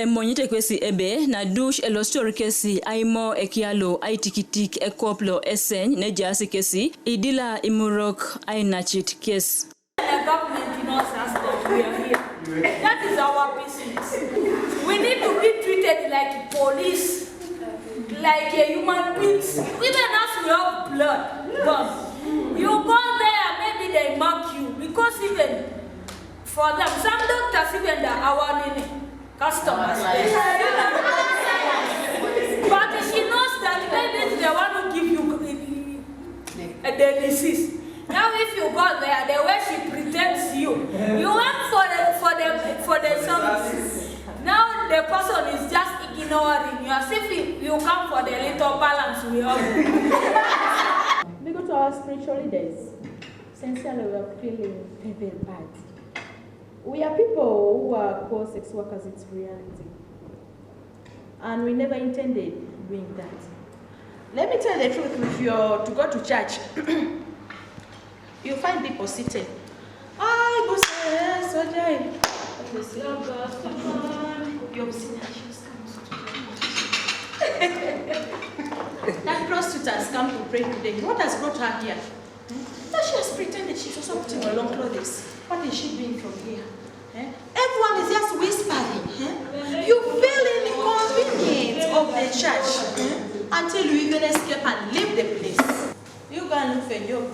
Monyite kwesi ebe na douche elostori kesi aimo ekialo aitikitik ekoplo esen ne jasi kesi idila imurok Ainacit case. The government knows us that we are here. That is our business. We need to be treated like police, like a human beings. Even as we have blood. You go there, maybe they mark you because even for them, some doctors even are our customers. But she knows that maybe they want to give you the disease. Now if you go there, the way she pretends you went for the services. Now the person is just ignoring you as if you come for the little balance we have. We go to our spiritual leaders. Sincerely, we are feeling very bad. We are people who are called sex workers, it's reality. And we never intended doing that. Let me tell you the truth, if you're to go to church, you find people sitting. That prostitute has come to pray today. What has brought her here? That she has pretended she's also putting on long clothes. What is she doing from here? Everyone is just whispering. You feel inconvenient of the church until you even escape and leave the place. You go and look for a job.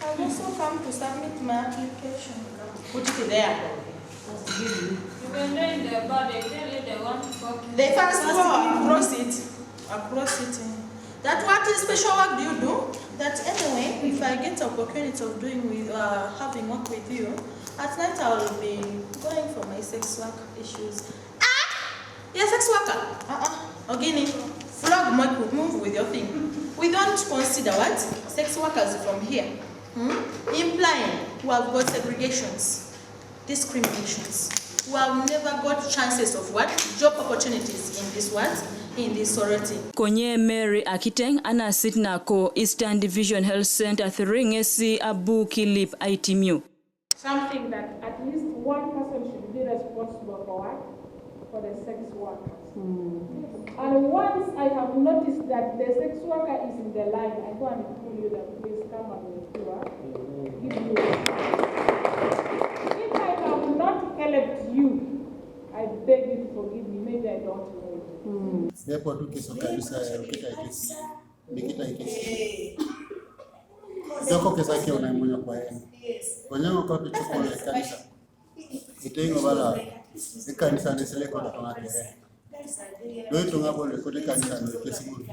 I've also come to submit my application. Put it there. You can learn the body, they want to fuck you. They first go across it. That what special work do you do? That anyway, if I get the opportunity of doing with having work with you, at night I will be going for my sex work issues. You're a sex worker? Again, flog, move with your thing. We don't consider what? Sex workers from here. Implying who have got segregations, discriminations, who have never got chances of what? Job opportunities in this what? In this sorority. Konye Mary Akiteng Ainacit nako Eastern Division Health Center Thringesi Abu Kilip ITMU. Something that at least one person should be responsible for what? For the sex workers. And once I have noticed that the sex worker is in the line, I go and tell you that please come and give you. If I have not helped you, I beg you to forgive me. Maybe I don't know you. Therefore, tu keso kabisa nikita ikesi. Joko kesa kia unaimonya kwa yenu. Wanyango kwa tuchukua na kanisa. Itengo bala kanisa nesele kwa tonga kere. Doi tonga bole kote kanisa no kesi bulu.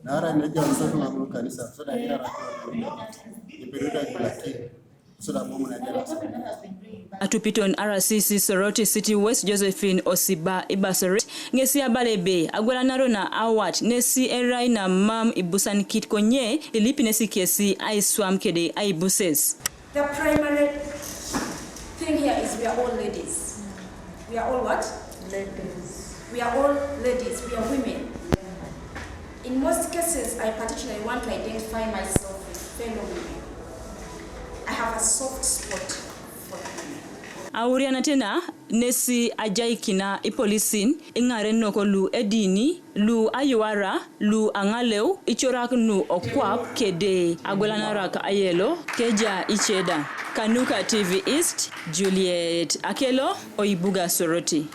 Nara neja msoto ngabulu kanisa. Soda hira rakua. Iperuda kulaki. Soda bomu na jelasa. Atupiton RCC Sorority City West Josephine Osiba Ibaseret ngesi abalebe Egwelanarete na awat nesi erai na mam ibusan kit konye ilipi nesi kesi aiswam kede aibuses. The primary thing here is we are all ladies. We are all what? Ladies. We are all ladies. We are women. In most cases, I particularly want to identify myself with fellow women. I have a soft spot for women. Auriana tena nesi ajaikina ipolisin ingare noko lu edini lu ayuara lu Angaleu ichorak nu okwap kede Egwelanarete Aelo keja icheda Kanuka TV East Juliet Aelo Oibuga Sorority.